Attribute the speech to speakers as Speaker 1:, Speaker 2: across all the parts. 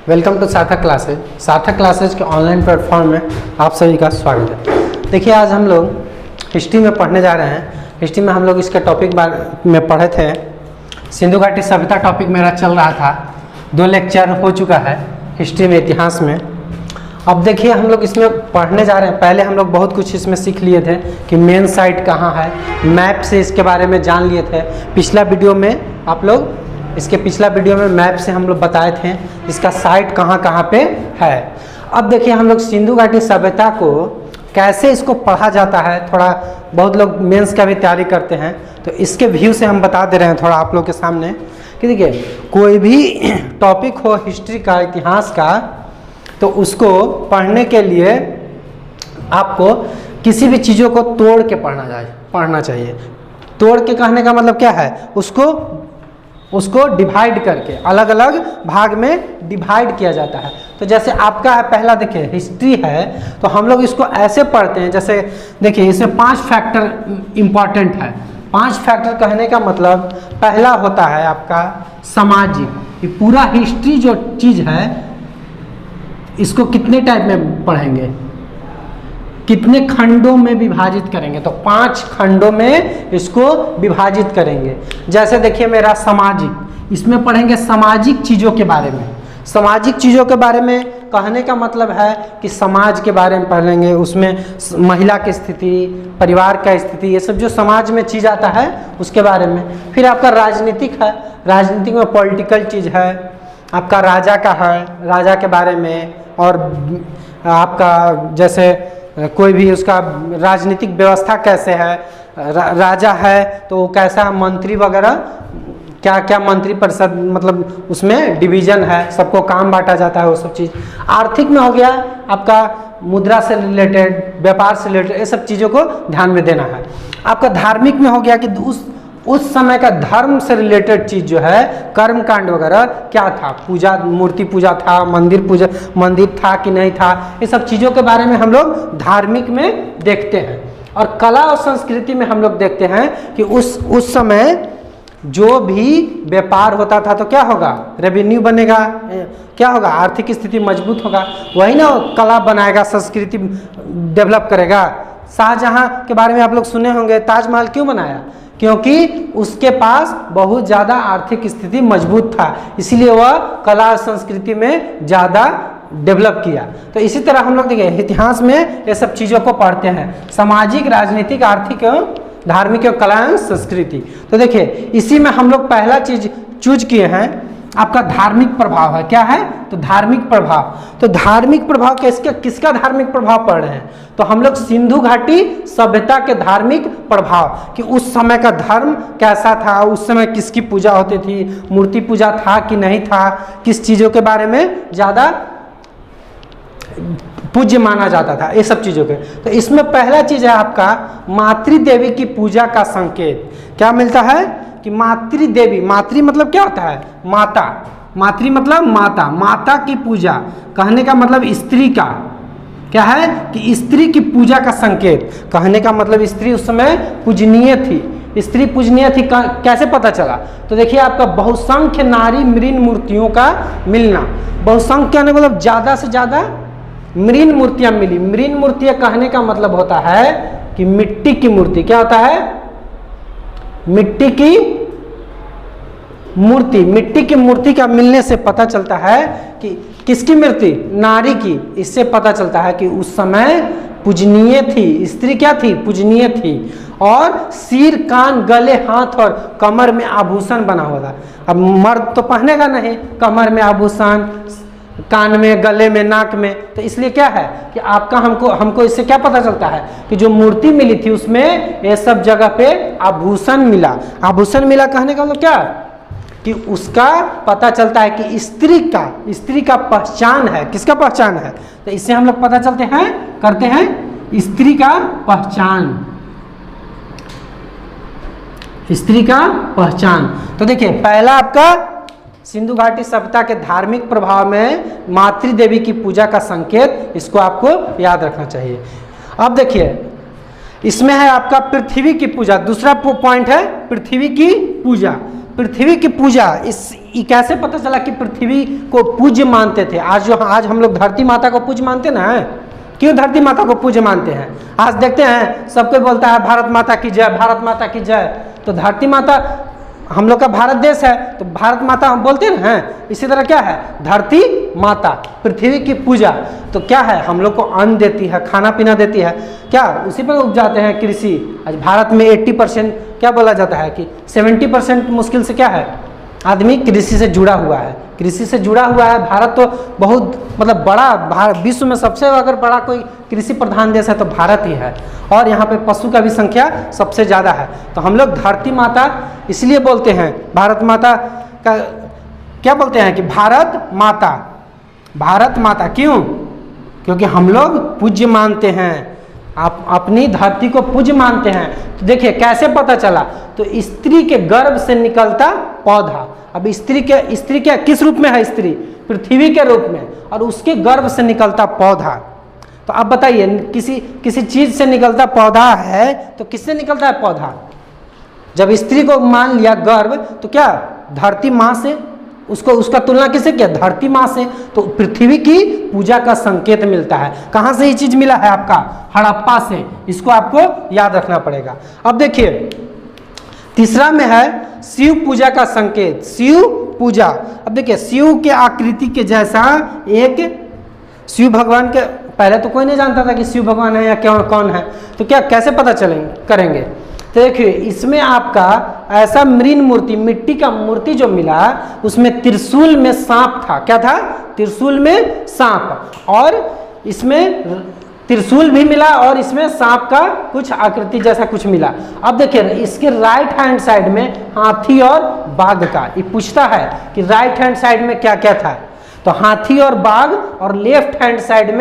Speaker 1: Welcome to सार्थक classes. सार्थक classes के ऑनलाइन प्लेटफॉर्म में आप सभी का स्वागत है। देखिए, आज हम लोग हिस्ट्री में पढ़ने जा रहे हैं। हिस्ट्री में हम लोग इसके टॉपिक में पढ़े थे, सिंधु घाटी सभ्यता टॉपिक मेरा चल रहा था। 2 लेक्चर हो चुका है हिस्ट्री में, इतिहास में। अब देखिए, हम लोग इसमें पढ़ने जा रहे हैं। पहले हम लोग बहुत कुछ इसमें सीख लिए थे कि मेन साइट कहाँ है, मैप से इसके बारे में जान लिए थे। पिछला वीडियो में आप लोग, इसके पिछला वीडियो में मैप से हम लोग बताए थे इसका साइट कहाँ कहाँ पे है। अब देखिए, हम लोग सिंधु घाटी सभ्यता को कैसे इसको पढ़ा जाता है। थोड़ा बहुत लोग मेंस का भी तैयारी करते हैं, तो इसके व्यू से हम बता दे रहे हैं थोड़ा आप लोग के सामने कि देखिए, कोई भी टॉपिक हो हिस्ट्री का, इतिहास का, तो उसको पढ़ने के लिए आपको किसी भी चीज़ों को तोड़ के पढ़ना चाहिए। तोड़ के कहने का मतलब क्या है, उसको डिवाइड करके अलग अलग भाग में डिवाइड किया जाता है। तो जैसे आपका है, पहला देखिए हिस्ट्री है, तो हम लोग इसको ऐसे पढ़ते हैं। जैसे देखिए, इसमें 5 फैक्टर इम्पॉर्टेंट है। 5 फैक्टर कहने का मतलब, पहला होता है आपका सामाजिक। ये पूरा हिस्ट्री जो चीज़ है, इसको कितने टाइप में पढ़ेंगे, कितने खंडों में विभाजित करेंगे, तो 5 खंडों में इसको विभाजित करेंगे। जैसे देखिए, मेरा सामाजिक, इसमें पढ़ेंगे सामाजिक चीज़ों के बारे में। सामाजिक चीज़ों के बारे में कहने का मतलब है कि समाज के बारे में पढ़ेंगे। उसमें महिला की स्थिति, परिवार का स्थिति, ये सब जो समाज में चीज़ आता है उसके बारे में। फिर आपका राजनीतिक है, राजनीतिक में पॉलिटिकल चीज़ है। आपका राजा का है, राजा के बारे में। और आपका जैसे कोई भी उसका राजनीतिक व्यवस्था कैसे है, राजा है तो वो कैसा, मंत्री वगैरह क्या क्या, मंत्री परिषद, मतलब उसमें डिवीजन है, सबको काम बांटा जाता है, वो सब चीज़। आर्थिक में हो गया आपका मुद्रा से रिलेटेड, व्यापार से रिलेटेड, ये सब चीज़ों को ध्यान में देना है। आपका धार्मिक में हो गया कि उस समय का धर्म से रिलेटेड चीज़ जो है, कर्म कांड वगैरह क्या था, पूजा, मूर्ति पूजा था, मंदिर था कि नहीं था, ये सब चीज़ों के बारे में हम लोग धार्मिक में देखते हैं। और कला और संस्कृति में हम लोग देखते हैं कि उस समय जो भी व्यापार होता था तो क्या होगा, रेवेन्यू बनेगा, क्या होगा, आर्थिक स्थिति मजबूत होगा, वही ना कला बनाएगा, संस्कृति डेवलप करेगा। शाहजहां के बारे में आप लोग सुने होंगे, ताजमहल क्यों बनाया, क्योंकि उसके पास बहुत ज़्यादा आर्थिक स्थिति मजबूत था, इसीलिए वह कला और संस्कृति में ज़्यादा डेवलप किया। तो इसी तरह हम लोग देखिए, इतिहास में ये सब चीज़ों को पढ़ते हैं, सामाजिक, राजनीतिक, आर्थिक एवं धार्मिक एवं कला एवं संस्कृति। तो देखिए, इसी में हम लोग पहला चीज चूज किए हैं, आपका धार्मिक प्रभाव है। क्या है, तो धार्मिक प्रभाव। तो धार्मिक प्रभाव किसका धार्मिक प्रभाव पढ़ रहे हैं, तो हम लोग सिंधु घाटी सभ्यता के धार्मिक प्रभाव, कि उस समय का धर्म कैसा था, उस समय किसकी पूजा होती थी, मूर्ति पूजा था कि नहीं था, किस चीज़ों के बारे में ज़्यादा पूज्य माना जाता था, ये सब चीज़ों के। तो इसमें पहला चीज़ है आपका मातृदेवी की पूजा का संकेत। क्या मिलता है कि मातृदेवी, मातृ मतलब क्या होता है, माता, मातृ मतलब माता, माता की पूजा कहने का मतलब स्त्री का क्या है, कि स्त्री की पूजा का संकेत। कहने का मतलब स्त्री उस समय पूजनीय थी, स्त्री पूजनीय थी। कैसे पता चला, तो देखिए, आपका बहुसंख्य नारी मृण मूर्तियों का मिलना। बहुसंख्य कहने का मतलब ज़्यादा से ज़्यादा मृण मूर्तियाँ मिली। मृण मूर्तियाँ कहने का मतलब होता है कि मिट्टी की मूर्ति। क्या होता है, मिट्टी की मूर्ति। मिट्टी की मूर्ति का मिलने से पता चलता है कि किसकी मूर्ति, नारी की। इससे पता चलता है कि उस समय पूजनीय थी, स्त्री क्या थी, पूजनीय थी। और सिर, कान, गले, हाथ और कमर में आभूषण बना हुआ था। अब मर्द तो पहनेगा नहीं कमर में आभूषण, कान में, गले में, नाक में, तो इसलिए क्या है कि आपका हमको इससे क्या पता चलता है कि जो मूर्ति मिली थी उसमें ये सब जगह पे आभूषण मिला। आभूषण मिला कहने का मतलब क्या, कि उसका पता चलता है कि स्त्री का पहचान है। किसका पहचान है, तो इससे हम लोग पता करते हैं स्त्री का पहचान, स्त्री का पहचान। तो देखिए, पहला आपका सिंधु घाटी सभ्यता के धार्मिक प्रभाव में मातृदेवी की पूजा का संकेत, इसको आपको याद रखना चाहिए। अब देखिए, इसमें है आपका पृथ्वी की पूजा। दूसरा पॉइंट है पृथ्वी की पूजा। पृथ्वी की पूजा ये कैसे पता चला कि पृथ्वी को पूज्य मानते थे? आज हम लोग धरती माता को पूज्य मानते ना है। क्यों धरती माता को पूज्य मानते हैं? आज देखते हैं सबको बोलता है भारत माता की जय, भारत माता की जय। तो धरती माता हम लोग का भारत देश है, तो भारत माता हम बोलते हैं ना। इसी तरह क्या है, धरती माता पृथ्वी की पूजा। तो क्या है, हम लोग को अन्न देती है, खाना पीना देती है, क्या उसी पर उपजाते हैं कृषि। आज भारत में 80% क्या बोला जाता है कि 70% मुश्किल से क्या है, आदमी कृषि से जुड़ा हुआ है। कृषि से जुड़ा हुआ है भारत, तो बहुत मतलब बड़ा विश्व में सबसे अगर बड़ा कोई कृषि प्रधान देश है तो भारत ही है। और यहाँ पे पशु का भी संख्या सबसे ज़्यादा है। तो हम लोग धरती माता इसलिए बोलते हैं, भारत माता का क्या बोलते हैं कि भारत माता, भारत माता। क्यों? क्योंकि हम लोग पूज्य मानते हैं, आप अपनी धरती को पूज्य मानते हैं। तो देखिए कैसे पता चला, तो स्त्री के गर्भ से निकलता पौधा। अब स्त्री क्या किस रूप में है? स्त्री पृथ्वी के रूप में, और उसके गर्भ से निकलता पौधा। तो अब बताइए, किसी चीज से निकलता पौधा है तो किससे निकलता है पौधा? जब स्त्री को मान लिया गर्भ, तो क्या धरती माँ से, उसका तुलना किससे किया? धरती माँ से। तो पृथ्वी की पूजा का संकेत मिलता है। कहाँ से ये चीज मिला है? आपका हड़प्पा से। इसको आपको याद रखना पड़ेगा। अब देखिए तीसरा में है शिव पूजा का संकेत, शिव पूजा। अब देखिए शिव के आकृति के जैसा एक शिव भगवान के, पहले तो कोई नहीं जानता था कि शिव भगवान है या कौन है, तो क्या कैसे पता करेंगे? तो देखिए इसमें आपका ऐसा मृण मूर्ति, मिट्टी का मूर्ति जो मिला, उसमें त्रिशूल में सांप था। क्या था? त्रिशूल में सांप। और इसमें त्रिशूल भी मिला और इसमें सांप का कुछ आकृति जैसा कुछ मिला। अब देखिए इसके राइट हैंड साइड में हाथी और बाघ का, ये पूछता है कि राइट हैंड साइड में क्या क्या था? तो हाथी और बाघ, और लेफ्ट हैंड साइड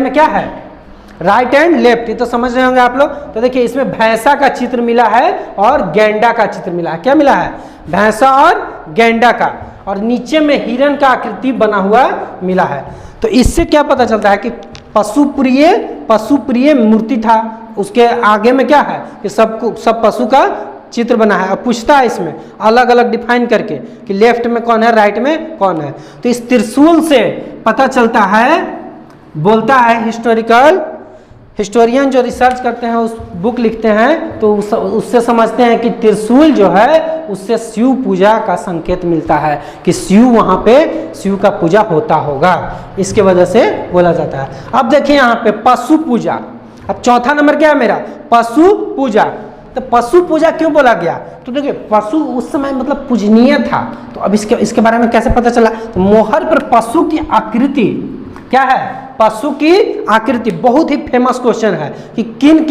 Speaker 1: में क्या है? Right and left. ये तो समझ रहे होंगे आप लोग। तो देखिए इसमें भैंसा का चित्र मिला है और गैंडा का चित्र मिला है। क्या मिला है? भैंसा और गैंडा का, और नीचे में हिरण का आकृति बना हुआ मिला है। तो इससे क्या पता चलता है कि पशुप्रिय मूर्ति था। उसके आगे में क्या है कि सब पशु का चित्र बना है। अब पूछता है इसमें अलग अलग डिफाइन करके कि लेफ्ट में कौन है, राइट में कौन है। तो इस त्रिशूल से पता चलता है, बोलता है हिस्टोरियन जो रिसर्च करते हैं, उस बुक लिखते हैं, तो उससे समझते हैं कि त्रिशूल जो है उससे शिव पूजा का संकेत मिलता है कि शिव का पूजा होता होगा, इसके वजह से बोला जाता है। अब देखिए यहाँ पे पशु पूजा। अब चौथा नंबर क्या है मेरा? पशु पूजा। तो पशु पूजा क्यों बोला गया? तो देखिए पशु उस समय मतलब पूजनीय था। तो अब इसके बारे में कैसे पता चला? तो मोहर पर पशु की आकृति क्या है? पशु की आकृति बहुत ही फेमस क्वेश्चन है कि किन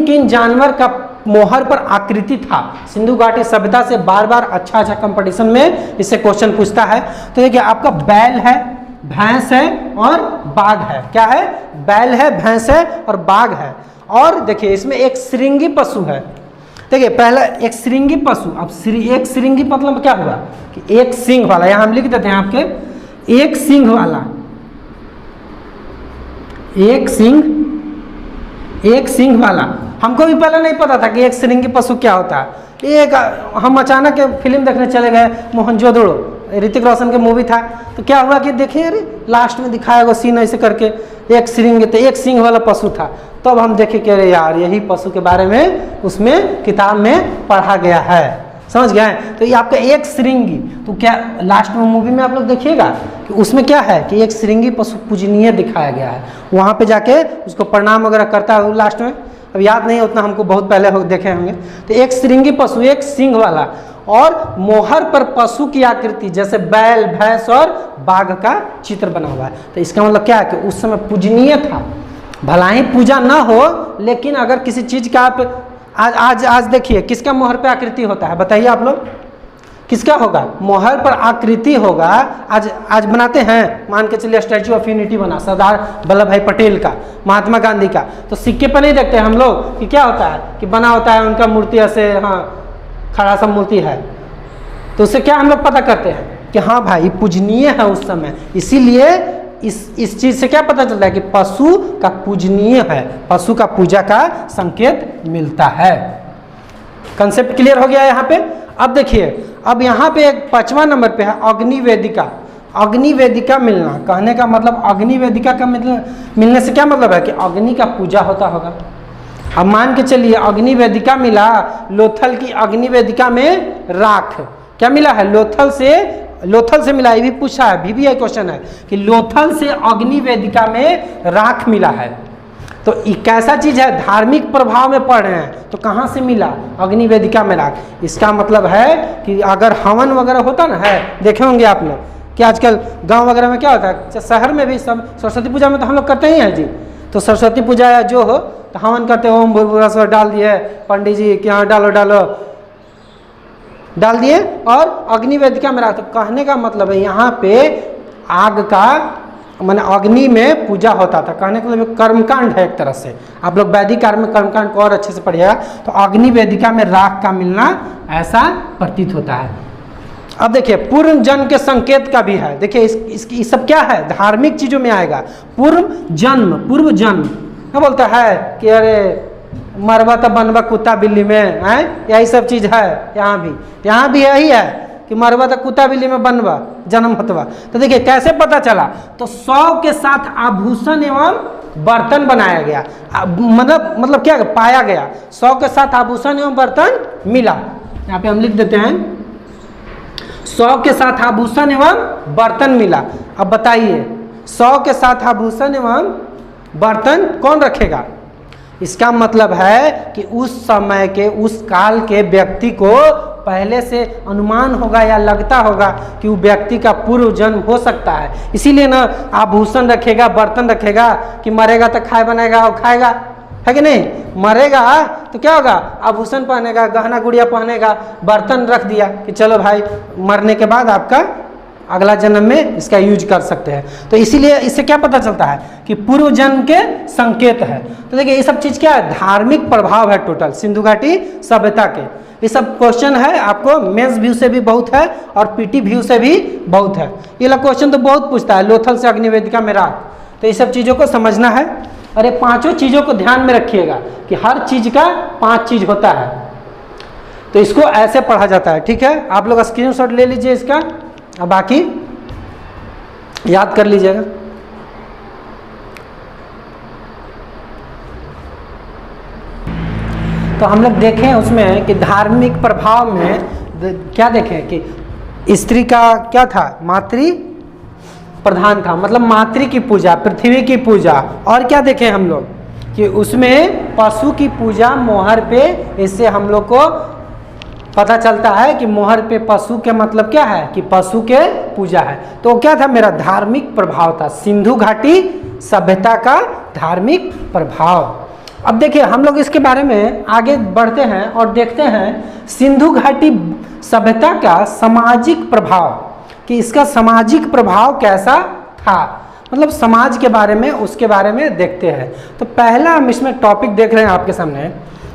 Speaker 1: किन जानवर का मोहर पर आकृति था। सिंधु घाटी सभ्यता से बार बार अच्छा कंपटीशन में इससे क्वेश्चन पूछता है। तो देखिए आपका बैल है, भैंस है और बाघ है। क्या है? बैल है, भैंस है और बाघ है। और देखिए इसमें एक श्रृंगी पशु है। देखिए पहला एक श्रृंगी पशु। अब एक श्रृंगी मतलब क्या हुआ कि एक सिंह वाला, यहां हम लिख देते हैं आपके, एक सिंह वाला, एक सिंह वाला। हमको भी पहले नहीं पता था कि एक श्रृंगी पशु क्या होता है। एक हम अचानक फिल्म देखने चले गए, मोहनजोदड़ो, ऋतिक रोशन के मूवी था। तो क्या हुआ कि देखिए अरे लास्ट में दिखाया गया सीन ऐसे करके एक सिंह वाला पशु था। तब हम देखे कि अरे यार यही पशु के बारे में उसमें किताब में पढ़ा गया है। समझ गए? तो ये आपका एक श्रृंगी, तो क्या लास्ट में मूवी में आप लोग देखिएगा कि उसमें क्या है कि एक श्रृंगी पशु पूजनीय दिखाया गया है। वहाँ पे जाके उसको प्रणाम वगैरह करता है लास्ट में। अब याद नहीं उतना, हमको बहुत पहले देखे होंगे। तो एक श्रृंगी पशु, एक सिंह वाला, और मोहर पर पशु की आकृति जैसे बैल, भैंस और बाघ का चित्र बना हुआ है। तो इसका मतलब क्या है कि उस समय पूजनीय था। भला ही पूजा ना हो, लेकिन अगर किसी चीज़ का आप आज देखिए किसका मोहर पे आकृति होता है, बताइए आप लोग किसका होगा? मोहर पर आकृति होगा। आज बनाते हैं, मान के चलिए स्टैचू ऑफ यूनिटी बना, सरदार वल्लभ भाई पटेल का, महात्मा गांधी का। तो सिक्के पर नहीं देखते हम लोग कि क्या होता है कि बना होता है उनका मूर्ति ऐसे, हाँ खड़ा सा मूर्ति है। तो उससे क्या हम लोग पता करते हैं कि हाँ भाई पूजनीय है उस समय। इसीलिए इस चीज से क्या पता चलता है कि पशु का पूजनीय है, पशु का पूजा का संकेत मिलता है। कंसेप्ट क्लियर हो गया यहाँ पे? अब देखिए अब यहाँ पे एक 5वां नंबर पे है अग्निवेदिका। अग्निवेदिका मिलना, कहने का मतलब अग्निवेदिका का मिलने से क्या मतलब है कि अग्नि का पूजा होता होगा। अब मान के चलिए अग्निवेदिका मिला, लोथल की अग्निवेदिका में राख क्या मिला है, लोथल से मिला। ये भी पूछा है, VVI क्वेश्चन है कि लोथल से अग्निवेदिका में राख मिला है। तो कैसा चीज है, धार्मिक प्रभाव में पढ़ रहे हैं तो कहाँ से मिला, अग्निवेदिका में राख। इसका मतलब है कि अगर हवन वगैरह होता ना है, देखे होंगे आप लोग कि आजकल गांव वगैरह में क्या होता है, शहर में भी सब सरस्वती पूजा में तो हम लोग करते ही हैं जी। तो सरस्वती पूजा या जो हो तो हवन करते हो, ओम भूर्भुवः डाल दिए, पंडित जी के यहाँ डाल दिए और अग्निवेदिका में रखते। कहने का मतलब है यहाँ पे आग का माने अग्नि में पूजा होता था। कहने का मतलब कर्मकांड है एक तरह से। आप लोग वैदिक काल में कर्मकांड को और अच्छे से पढ़िएगा तो अग्निवेदिका में राख का मिलना ऐसा प्रतीत होता है। अब देखिए पूर्व जन्म के संकेत का भी है। देखिए इसकी सब क्या है, धार्मिक चीजों में आएगा। पूर्व जन्म क्या बोलता है कि अरे मरवा तो बनवा कुत्ता बिल्ली में है, यही सब चीज है। यहाँ भी यही है कि मरवा तो कुत्ता बिल्ली में बनवा जन्म होतवा। तो देखिए कैसे पता चला, तो 100 के साथ आभूषण एवं बर्तन बनाया गया। मतलब क्या पाया गया, 100 के साथ आभूषण एवं बर्तन मिला। यहाँ पे हम लिख देते हैं 100 के साथ आभूषण एवं बर्तन मिला। अब बताइए 100 के साथ आभूषण एवं बर्तन कौन रखेगा। इसका मतलब है कि उस समय के उस काल के व्यक्ति को पहले से अनुमान होगा या लगता होगा कि वो व्यक्ति का पूर्व जन्म हो सकता है। इसीलिए ना आभूषण रखेगा, बर्तन रखेगा कि मरेगा तो खाए बनाएगा और खाएगा, है कि नहीं। मरेगा तो क्या होगा, आभूषण पहनेगा, गहना गुड़िया पहनेगा, बर्तन रख दिया कि चलो भाई मरने के बाद आपका अगला जन्म में इसका यूज कर सकते हैं। तो इसीलिए इससे क्या पता चलता है कि पूर्व जन्म के संकेत है। तो देखिए ये सब चीज क्या है, धार्मिक प्रभाव है टोटल सिंधु घाटी सभ्यता के। ये सब क्वेश्चन है, आपको मेंस व्यू से भी बहुत है और पीटी व्यू से भी बहुत है। ये वाला क्वेश्चन तो बहुत पूछता है, लोथल से अग्निवेदिका में राख। तो ये सब चीजों को समझना है और ये 5 चीजों को ध्यान में रखिएगा कि हर चीज का 5 चीज होता है। तो इसको ऐसे पढ़ा जाता है, ठीक है। आप लोग स्क्रीनशॉट ले लीजिए इसका, अब बाकी याद कर लीजिएगा। तो हम लोग देखें उसमें कि धार्मिक प्रभाव में क्या देखें कि स्त्री का क्या था, मातृ प्रधान था, मतलब मातृ की पूजा, पृथ्वी की पूजा। और क्या देखें हम लोग कि उसमें पशु की पूजा मोहर पे, इससे हम लोग को पता चलता है कि मोहर पे पशु के मतलब क्या है कि पशु के पूजा है। तो क्या था, मेरा धार्मिक प्रभाव था, सिंधु घाटी सभ्यता का धार्मिक प्रभाव। अब देखिए हम लोग इसके बारे में आगे बढ़ते हैं और देखते हैं सिंधु घाटी सभ्यता का सामाजिक प्रभाव, कि इसका सामाजिक प्रभाव कैसा था, मतलब समाज के बारे में, उसके बारे में देखते हैं। तो पहला हम इसमें टॉपिक देख रहे हैं आपके सामने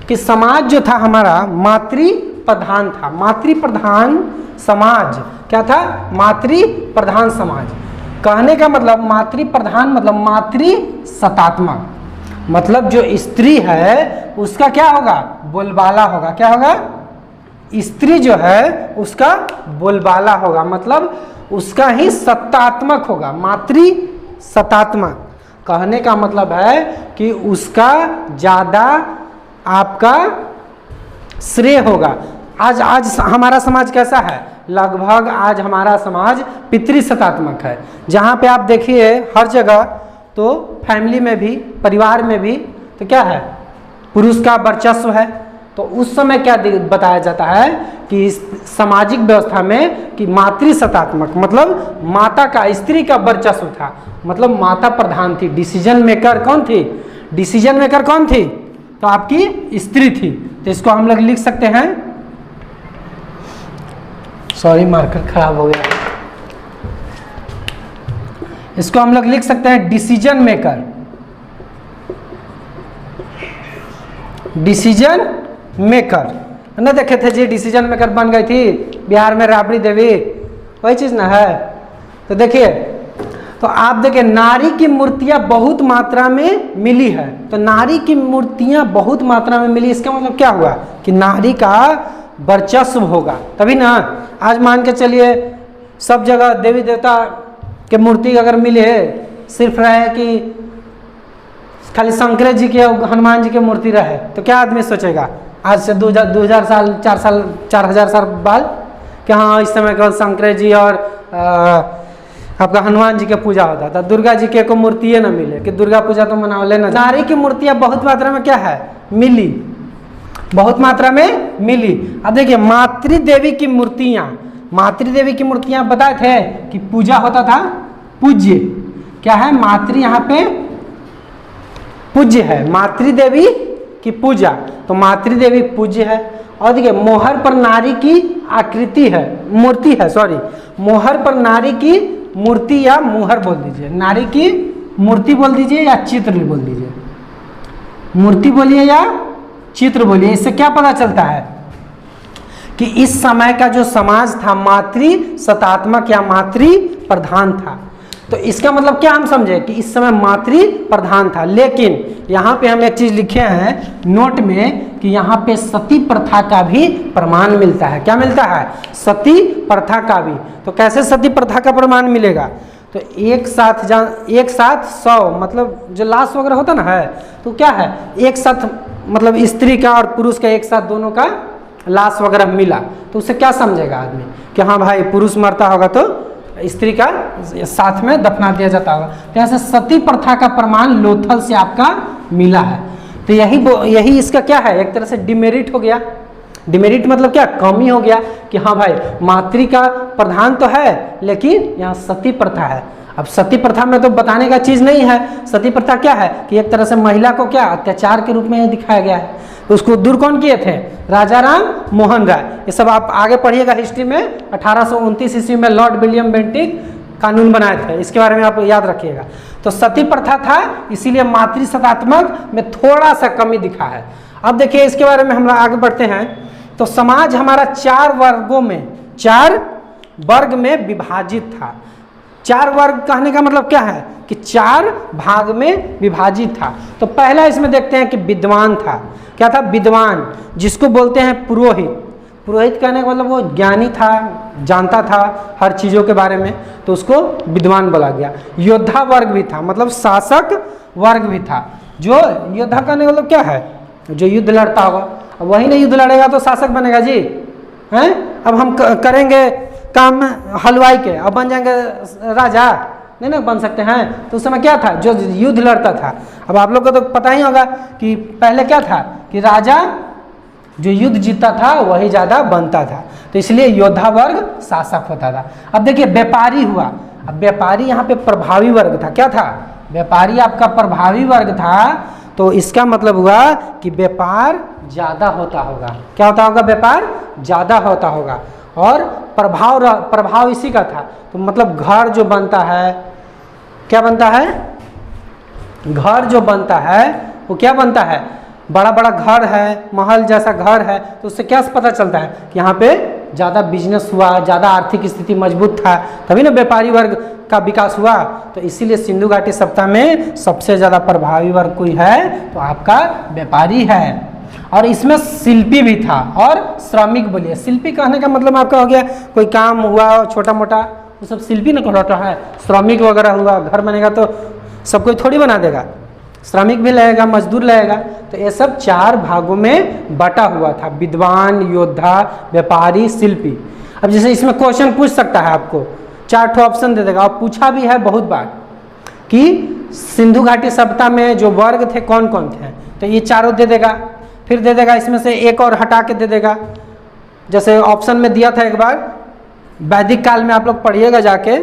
Speaker 1: कि समाज जो था हमारा मातृ प्रधान था। मातृ प्रधान समाज क्या था, मातृ प्रधान समाज। कहने का मतलब मातृ प्रधान मतलब मातृ सत्तात्मक, मतलब जो स्त्री है उसका क्या होगा, बोलबाला होगा। क्या होगा, स्त्री जो है उसका बोलबाला होगा, मतलब उसका ही सत्तात्मक होगा, मातृ सत्तात्मक। कहने का मतलब है कि उसका ज़्यादा आपका श्रेय होगा। आज हमारा समाज कैसा है, लगभग आज हमारा समाज पितृसत्तात्मक है। जहाँ पे आप देखिए हर जगह, तो फैमिली में भी, परिवार में भी, तो क्या है, पुरुष का वर्चस्व है। तो उस समय क्या बताया जाता है कि इस सामाजिक व्यवस्था में कि मातृसत्तात्मक मतलब माता का, स्त्री का वर्चस्व था, मतलब माता प्रधान थी। डिसीजन मेकर कौन थी, डिसीजन मेकर कौन थी, तो आपकी स्त्री थी। तो इसको हम लोग लिख सकते हैं, सॉरी मार्कर खराब हो गया, इसको हम लोग लिख सकते हैं डिसीजन मेकर। डिसीजन मेकर न देखे थे जी, डिसीजन मेकर बन गई थी बिहार में राबड़ी देवी, वही चीज ना है। तो देखिए, तो आप देखिए नारी की मूर्तियां बहुत मात्रा में मिली है। तो नारी की मूर्तियां बहुत मात्रा में मिली, इसका मतलब क्या हुआ कि नारी का वर्चस्व होगा, तभी ना। आज मान के चलिए सब जगह देवी देवता के मूर्ति अगर मिले, सिर्फ रहे कि खाली शंकर जी के और हनुमान जी के मूर्ति रहे, तो क्या आदमी सोचेगा आज से 2000 साल 4000 साल बाद कि हाँ इस समय केवल शंकर जी और आपका हनुमान जी के पूजा होता था, दुर्गा जी के को मूर्ति न मिले कि दुर्गा पूजा तो मनाओ लेना। नारी की मूर्तियाँ बहुत मात्रा में क्या है मिली, बहुत मात्रा में मिली। अब देखिए मातृदेवी की मूर्तियाँ, मातृदेवी की मूर्तियाँ बताए थे कि पूजा होता था, पूज्य क्या है, मातृ यहाँ पे पूज्य है, मातृदेवी की पूजा, तो मातृदेवी पूज्य है। और देखिए मोहर पर नारी की आकृति है, मूर्ति है, सॉरी मोहर पर नारी की मूर्ति या मुहर बोल दीजिए, नारी की मूर्ति बोल दीजिए या चित्र बोल दीजिए, मूर्ति बोलिए या चित्र बोलिए। इससे क्या पता चलता है कि इस समय का जो समाज था मातृ सत्तात्मक या मातृ प्रधान था। तो इसका मतलब क्या हम समझे कि इस समय मातृ प्रधान था। लेकिन यहाँ पे हम एक चीज लिखे हैं नोट में कि यहाँ पे सती प्रथा का भी प्रमाण मिलता है। क्या मिलता है? सती प्रथा का भी। तो कैसे सती प्रथा का प्रमाण मिलेगा? तो एक साथ 100 मतलब जो लाश वगैरह होता ना है, तो क्या है एक साथ मतलब स्त्री का और पुरुष का एक साथ दोनों का लाश वगैरह मिला, तो उससे क्या समझेगा आदमी कि हाँ भाई पुरुष मरता होगा तो स्त्री का साथ में दफना दिया जाता होगा। तो यहाँ से सती प्रथा का प्रमाण लोथल से आपका मिला है। तो यही इसका क्या है, एक तरह से डिमेरिट हो गया। डिमेरिट मतलब क्या, कमी हो गया कि हाँ भाई मातृ का प्रधान तो है लेकिन यहाँ सती प्रथा है। अब सती प्रथा में तो बताने का चीज़ नहीं है। सती प्रथा क्या है कि एक तरह से महिला को क्या अत्याचार के रूप में दिखाया गया है। तो उसको दूर कौन किए थे? राजा राम मोहन राय। ये सब आप आगे पढ़िएगा हिस्ट्री में। 1829 ईस्वी में लॉर्ड विलियम बेंटिक कानून बनाए थे, इसके बारे में आप याद रखिएगा। तो सती प्रथा था, इसीलिए मातृ सत्तात्मक में थोड़ा सा कमी दिखा है। अब देखिए इसके बारे में हम आगे बढ़ते हैं। तो समाज हमारा 4 वर्ग में विभाजित था। 4 वर्ग कहने का मतलब क्या है कि 4 भाग में विभाजित था। तो पहला इसमें देखते हैं कि विद्वान था। क्या था? विद्वान, जिसको बोलते हैं पुरोहित। पुरोहित कहने का मतलब वो ज्ञानी था, जानता था हर चीज़ों के बारे में, तो उसको विद्वान बोला गया। योद्धा वर्ग भी था, मतलब शासक वर्ग भी था। जो योद्धा कहने का मतलब क्या है? जो युद्ध लड़ता होगा। अब वही नहीं युद्ध लड़ेगा तो शासक बनेगा जी, हैं? अब हम करेंगे काम हलवाई के, अब बन जाएंगे राजा? नहीं ना बन सकते हैं। तो उस समय क्या था? जो युद्ध लड़ता था। अब आप लोग को तो पता ही होगा कि पहले क्या था कि राजा जो युद्ध जीतता था वही ज़्यादा बनता था, तो इसलिए योद्धा वर्ग शासक होता था। अब देखिए व्यापारी हुआ। अब व्यापारी यहाँ पे प्रभावी वर्ग था। क्या था? व्यापारी आपका प्रभावी वर्ग था। तो इसका मतलब हुआ कि व्यापार ज़्यादा होता होगा। क्या होता होगा? व्यापार ज़्यादा होता होगा। और प्रभाव इसी का था। तो मतलब घर जो बनता है, क्या बनता है? घर जो बनता है वो क्या बनता है? बड़ा बड़ा घर है, महल जैसा घर है। तो उससे क्या पता चलता है कि यहाँ पे ज़्यादा बिजनेस हुआ, ज़्यादा आर्थिक स्थिति मजबूत था, तभी ना व्यापारी वर्ग का विकास हुआ। तो इसीलिए सिंधु घाटी सभ्यता में सबसे ज़्यादा प्रभावी वर्ग कोई है तो आपका व्यापारी है। और इसमें शिल्पी भी था और श्रमिक। बोलिए शिल्पी कहने का मतलब आपका हो गया कोई काम हुआ छोटा मोटा, वो सब शिल्पी न कहलाता है। श्रमिक वगैरह हुआ, घर बनेगा तो सब कोई थोड़ी बना देगा, श्रमिक भी लगेगा, मजदूर लगेगा। तो ये सब 4 भागों में बटा हुआ था, विद्वान, योद्धा, व्यापारी, शिल्पी। अब जैसे इसमें क्वेश्चन पूछ सकता है आपको, 4 ऑप्शन दे देगा और पूछा भी है बहुत बार कि सिंधु घाटी सभ्यता में जो वर्ग थे कौन कौन थे, तो ये चारों दे देगा। फिर दे देगा इसमें से एक और हटा के दे देगा। जैसे ऑप्शन में दिया था एक बार, वैदिक काल में आप लोग पढ़िएगा जाके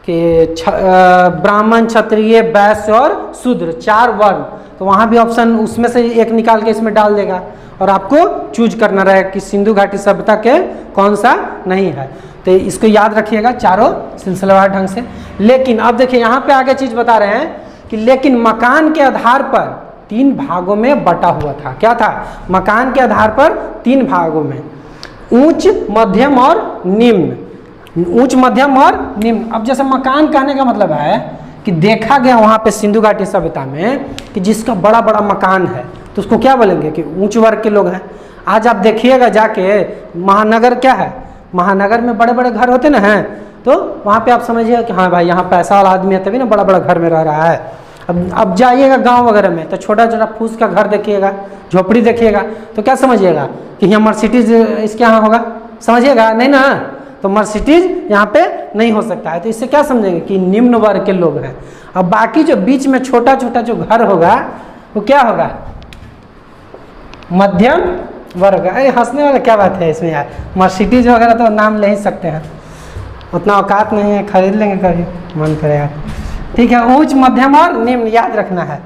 Speaker 1: कि ब्राह्मण, क्षत्रिय, वैश्य और शूद्र 4 वर्ग। तो वहाँ भी ऑप्शन उसमें से एक निकाल के इसमें डाल देगा और आपको चूज करना रहेगा कि सिंधु घाटी सभ्यता के कौन सा नहीं है। तो इसको याद रखिएगा चारों सिलसिलेवार ढंग से। लेकिन अब देखिए यहाँ पे आगे चीज बता रहे हैं कि लेकिन मकान के आधार पर 3 भागों में बटा हुआ था। क्या था? मकान के आधार पर 3 भागों में, उच्च, मध्यम और निम्न। उच्च, मध्यम और निम्न। अब जैसे मकान कहने का मतलब है कि देखा गया वहाँ पे सिंधु घाटी सभ्यता में कि जिसका बड़ा बड़ा मकान है तो उसको क्या बोलेंगे कि उच्च वर्ग के लोग हैं। आज आप देखिएगा जाके महानगर क्या है, महानगर में बड़े बड़े घर होते ना हैं, तो वहाँ पे आप समझिएगा कि हाँ भाई यहाँ पैसा वाला आदमी है तभी ना बड़ा बड़ा घर में रह रहा है। अब जाइएगा गांव वगैरह में तो छोटा छोटा फूस का घर देखिएगा, झोपड़ी देखिएगा, तो क्या समझिएगा कि यहाँ मर्सिडीज इसके यहाँ होगा, समझिएगा नहीं ना, तो मर्सिडीज यहाँ पे नहीं हो सकता है। तो इससे क्या समझेंगे कि निम्न वर्ग के लोग हैं। अब बाकी जो बीच में छोटा छोटा जो घर होगा वो क्या होगा, मध्यम वर्ग। अरे हंसने वाला क्या बात है इसमें यार, मर्सिडीज वगैरह तो नाम ले ही सकते हैं, उतना औकात नहीं है, खरीद लेंगे कभी मन करेगा। ठीक है, उच्च मध्यम और निम्न याद रखना है।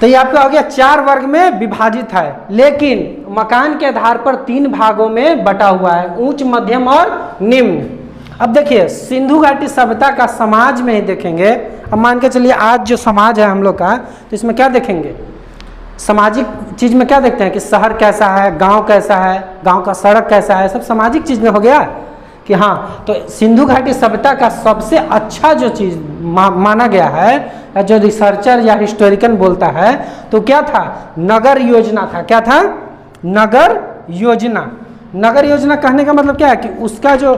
Speaker 1: तो ये आपका हो गया 4 वर्ग में विभाजित है, लेकिन मकान के आधार पर 3 भागों में बटा हुआ है, उच्च मध्यम और निम्न। अब देखिए सिंधु घाटी सभ्यता का समाज में ही देखेंगे। अब मान के चलिए आज जो समाज है हम लोग का, तो इसमें क्या देखेंगे, सामाजिक चीज में क्या देखते हैं कि शहर कैसा है, गांव कैसा है, गांव का सड़क कैसा है, सब सामाजिक चीज में हो गया कि हाँ। तो सिंधु घाटी सभ्यता का सबसे अच्छा जो चीज माना गया है, जो रिसर्चर या हिस्टोरिकन बोलता है, तो क्या था, नगर योजना था। क्या था, नगर योजना। नगर योजना कहने का मतलब क्या है कि उसका जो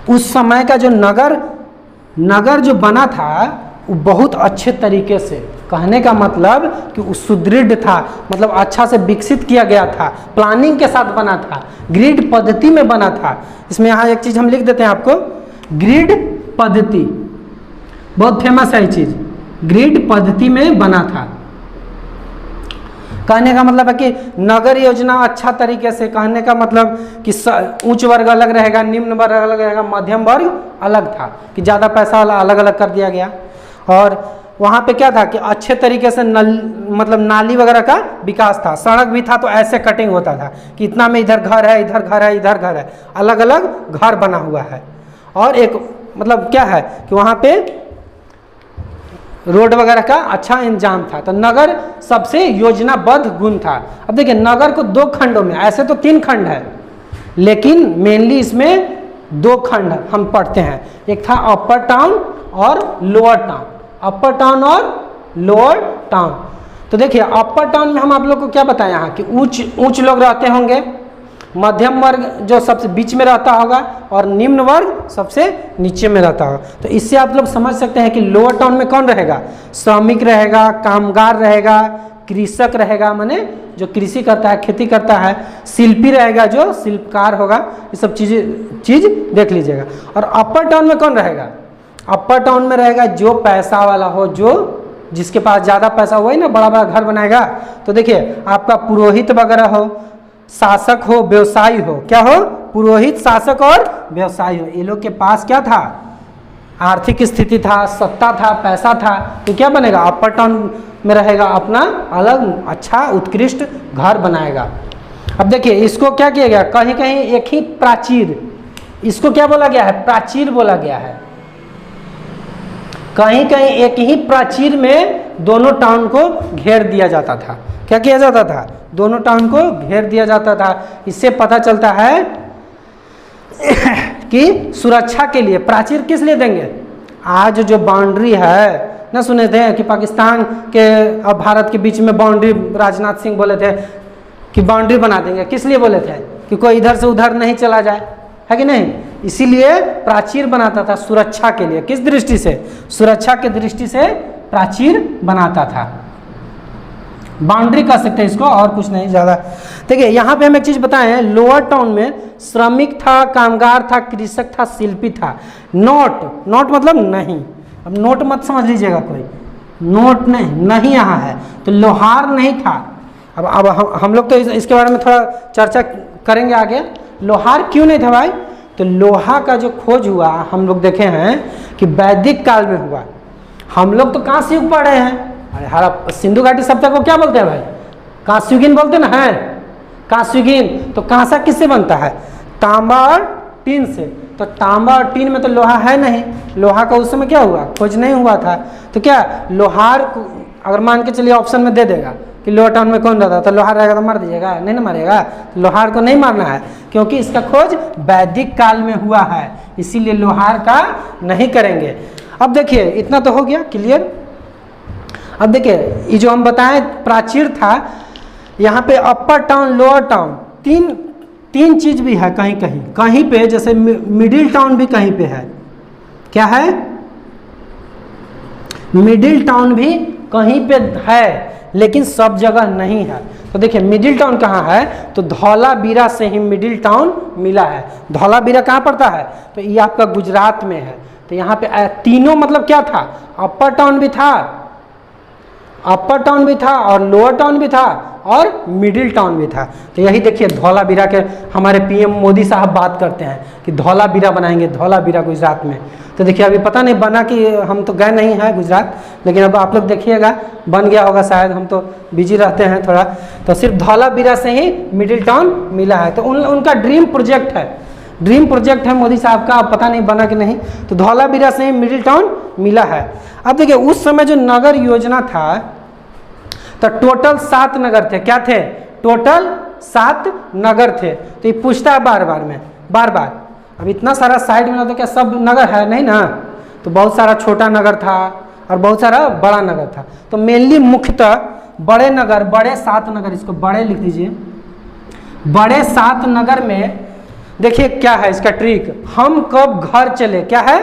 Speaker 1: उस समय का जो नगर जो बना था वो बहुत अच्छे तरीके से, कहने का मतलब कि वो सुदृढ़ था, मतलब अच्छा से विकसित किया गया था, प्लानिंग के साथ बना था, ग्रिड पद्धति में बना था। इसमें यहाँ एक चीज हम लिख देते हैं आपको, ग्रिड पद्धति, बहुत फेमस है ये चीज, ग्रिड पद्धति में बना था। कहने का मतलब है कि नगर योजना अच्छा तरीके से, कहने का मतलब कि उच्च वर्ग अलग रहेगा, निम्न वर्ग अलग रहेगा, मध्यम वर्ग अलग था, कि ज़्यादा पैसा वाला अलग अलग कर दिया गया। और वहाँ पे क्या था कि अच्छे तरीके से मतलब नाली वगैरह का विकास था, सड़क भी था, तो ऐसे कटिंग होता था कि इतना में इधर घर है, इधर घर है, इधर घर है, अलग अलग घर बना हुआ है। और एक मतलब क्या है कि वहाँ पे रोड वगैरह का अच्छा इंतजाम था। तो नगर सबसे योजनाबद्ध गुण था। अब देखिए नगर को 2 खंडों में, ऐसे तो 3 खंड है, लेकिन मेनली इसमें 2 खंड हम पढ़ते हैं, एक था अपर टाउन और लोअर टाउन, अपर टाउन और लोअर टाउन। तो देखिए अपर टाउन में हम आप लोग को क्या बताएं यहाँ कि ऊंच लोग रहते होंगे, मध्यम वर्ग जो सबसे बीच में रहता होगा, और निम्न वर्ग सबसे नीचे में रहता होगा। तो इससे आप लोग समझ सकते हैं कि लोअर टाउन में कौन रहेगा, श्रमिक रहेगा, कामगार रहेगा, कृषक रहेगा, माने जो कृषि करता है, खेती करता है, शिल्पी रहेगा जो शिल्पकार होगा, ये सब चीज देख लीजिएगा। और अपर टाउन में कौन रहेगा, अपर टाउन में रहेगा जो पैसा वाला हो, जो जिसके पास ज़्यादा पैसा, वही ना बड़ा बड़ा घर बनाएगा। तो देखिए आपका पुरोहित वगैरह हो, शासक हो, व्यवसायी हो, क्या हो, पुरोहित, शासक और व्यवसायी हो, ये लोग के पास क्या था, आर्थिक स्थिति था, सत्ता था, पैसा था, तो क्या बनेगा, अपर टाउन में रहेगा, अपना अलग अच्छा उत्कृष्ट घर बनाएगा। अब देखिए इसको क्या किया गया, कहीं कहीं एक ही प्राचीर, इसको क्या बोला गया है, प्राचीर बोला गया है, कहीं कहीं एक ही प्राचीर में दोनों टाउन को घेर दिया जाता था। क्या किया जाता था, दोनों टाउन को घेर दिया जाता था। इससे पता चलता है कि सुरक्षा के लिए प्राचीर किस लिए देंगे, आज जो बाउंड्री है ना, सुने थे कि पाकिस्तान के और भारत के बीच में बाउंड्री, राजनाथ सिंह बोले थे कि बाउंड्री बना देंगे, किस लिए बोले थे कि कोई इधर से उधर नहीं चला जाए, है कि नहीं, इसीलिए प्राचीर बनाता था सुरक्षा के लिए। किस दृष्टि से, सुरक्षा के दृष्टि से प्राचीर बनाता था, बाउंड्री कर सकते हैं इसको, और कुछ नहीं ज़्यादा। देखिए यहाँ पे हम एक चीज़ बताएं, लोअर टाउन में श्रमिक था, कामगार था, कृषक था, शिल्पी था। नोट मतलब नहीं, अब नोट मत समझ लीजिएगा कोई, नोट नहीं यहाँ है, तो लोहार नहीं था। अब हम लोग तो इसके बारे में थोड़ा चर्चा करेंगे आगे, लोहार क्यों नहीं था भाई, तो लोहा का जो खोज हुआ हम लोग देखे हैं कि वैदिक काल में हुआ। हम लोग तो कांस्य युग पढ़े हैं, अरे हरा सिंधु घाटी सभ्यता को क्या बोलते हैं भाई, कांस्युगीन बोलते ना है, कांस्युगीन। तो कांसा किससे बनता है, तांबा और टीन से। तो तांबा और टीन में तो लोहा है नहीं, लोहा का उस समय क्या हुआ, खोज नहीं हुआ था। तो क्या लोहार को अगर मान के चलिए ऑप्शन में दे देगा कि लोअर टाउन में कौन रहता, तो लोहार रहेगा तो मार दीजिएगा, नहीं ना मारेगा, तो लोहार को नहीं मारना है, क्योंकि इसका खोज वैदिक काल में हुआ है, इसीलिए लोहार का नहीं करेंगे। अब देखिए इतना तो हो गया क्लियर। अब देखिए ये जो हम बताएं प्राचीर था, यहाँ पे अपर टाउन लोअर टाउन तीन चीज भी है कहीं कहीं कहीं पे, जैसे मिडिल टाउन भी कहीं पे है। क्या है? मिडिल टाउन भी कहीं पे है लेकिन सब जगह नहीं है। तो देखिए मिडिल टाउन कहाँ है, तो धौलावीरा से ही मिडिल टाउन मिला है। धौलावीरा कहाँ पड़ता है, तो ये आपका गुजरात में है। तो यहाँ पे तीनों मतलब क्या था, अपर टाउन भी था, अपर टाउन भी था और लोअर टाउन भी था और मिडिल टाउन भी था। तो यही देखिए धौलावीरा के हमारे पीएम मोदी साहब बात करते हैं कि धौलावीरा बनाएंगे, धौलावीरा गुजरात में। तो देखिए अभी पता नहीं बना कि हम तो गए नहीं हैं गुजरात, लेकिन अब आप लोग देखिएगा बन गया होगा शायद, हम तो बिजी रहते हैं थोड़ा। तो सिर्फ धौलावीरा से ही मिडिल टाउन मिला है। तो उनका ड्रीम प्रोजेक्ट है, ड्रीम प्रोजेक्ट है मोदी साहब का, अब पता नहीं बना कि नहीं। तो धौलावीरा से ही मिडिल टाउन मिला है। अब देखिए उस समय जो नगर योजना था तो टोटल 7 नगर थे। क्या थे? टोटल 7 नगर थे। तो ये पूछता है बार बार अब इतना सारा साइड में तो क्या सब नगर है? नहीं ना। तो बहुत सारा छोटा नगर था और बहुत सारा बड़ा नगर था। तो मेनली मुख्यतः बड़े नगर, बड़े 7 नगर, इसको बड़े लिख दीजिए। बड़े 7 नगर में देखिए क्या है इसका ट्रिक, हम कब घर चले। क्या है?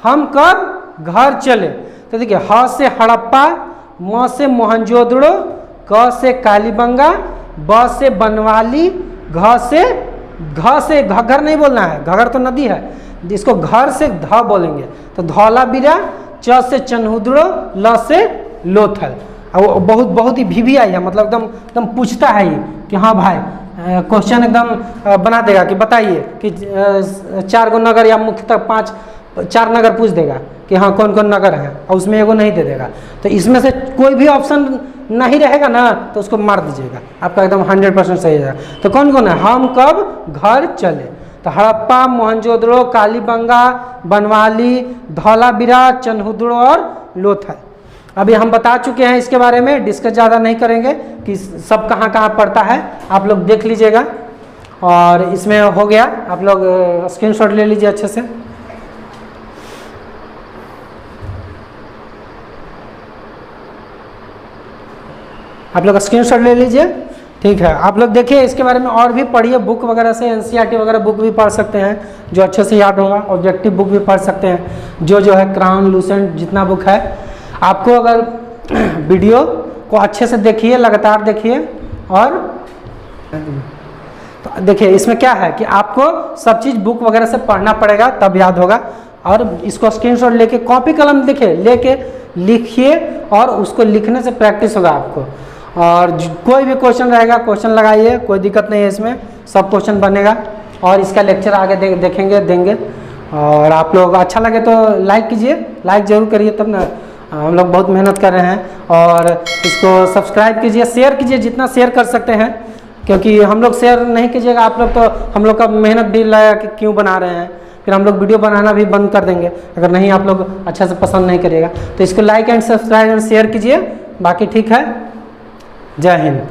Speaker 1: हम कब घर चले। तो देखिए ह से हड़प्पा, म से मोहनजोदड़ो, क से कालीबंगा, ब से बनवाली, घ से घगर नहीं बोलना है, घगर तो नदी है, इसको घर से ध बोलेंगे। तो धौलावीरा, च से चन्हुद्रो, ल से लोथल। और बहुत ही भी आई है, मतलब एकदम पूछता है ये कि हाँ भाई, क्वेश्चन एकदम बना देगा कि बताइए कि 4 गो नगर या मुख्यतः 4 नगर पूछ देगा कि हाँ कौन कौन नगर है, और उसमें एगो नहीं दे देगा। तो इसमें से कोई भी ऑप्शन नहीं रहेगा ना तो उसको मार दीजिएगा, आपका एकदम 100% सही है। तो कौन कौन है? हम कब घर चले। तो हड़प्पा, मोहनजोदड़ो, कालीबंगा, बनवाली, धौलावीरा, चन्हुद्रो और लोथल। अभी हम बता चुके हैं इसके बारे में, डिस्कस ज़्यादा नहीं करेंगे कि सब कहाँ कहाँ पड़ता है, आप लोग देख लीजिएगा। और इसमें हो गया, आप लोग स्क्रीनशॉट ले लीजिए अच्छे से। आप लोग स्क्रीनशॉट ले लीजिए, ठीक है। आप लोग देखिए इसके बारे में और भी पढ़िए, बुक वगैरह से एनसीईआरटी वगैरह बुक भी पढ़ सकते हैं जो अच्छे से याद होगा। ऑब्जेक्टिव बुक भी पढ़ सकते हैं, जो है क्राउन, लूसेंट, जितना बुक है। आपको अगर वीडियो को अच्छे से देखिए, लगातार देखिए। और तो देखिए इसमें क्या है कि आपको सब चीज़ बुक वगैरह से पढ़ना पड़ेगा तब याद होगा। और इसको स्क्रीनशॉट लेके कॉपी कलम लेके लिखिए और उसको लिखने से प्रैक्टिस होगा आपको। और कोई भी क्वेश्चन रहेगा क्वेश्चन लगाइए, कोई दिक्कत नहीं है इसमें, सब क्वेश्चन बनेगा। और इसका लेक्चर आगे देंगे। और आप लोग अच्छा लगे तो लाइक कीजिए, लाइक ज़रूर करिए, तब ना हम लोग बहुत मेहनत कर रहे हैं। और इसको सब्सक्राइब कीजिए, शेयर कीजिए जितना शेयर कर सकते हैं, क्योंकि हम लोग शेयर नहीं कीजिएगा आप लोग तो हम लोग का मेहनत भी लगा कि क्यों बना रहे हैं, फिर हम लोग वीडियो बनाना भी बंद कर देंगे अगर नहीं आप लोग अच्छा से पसंद नहीं करिएगा। तो इसको like and subscribe and share कीजिए। बाकी ठीक है, जय हिंद।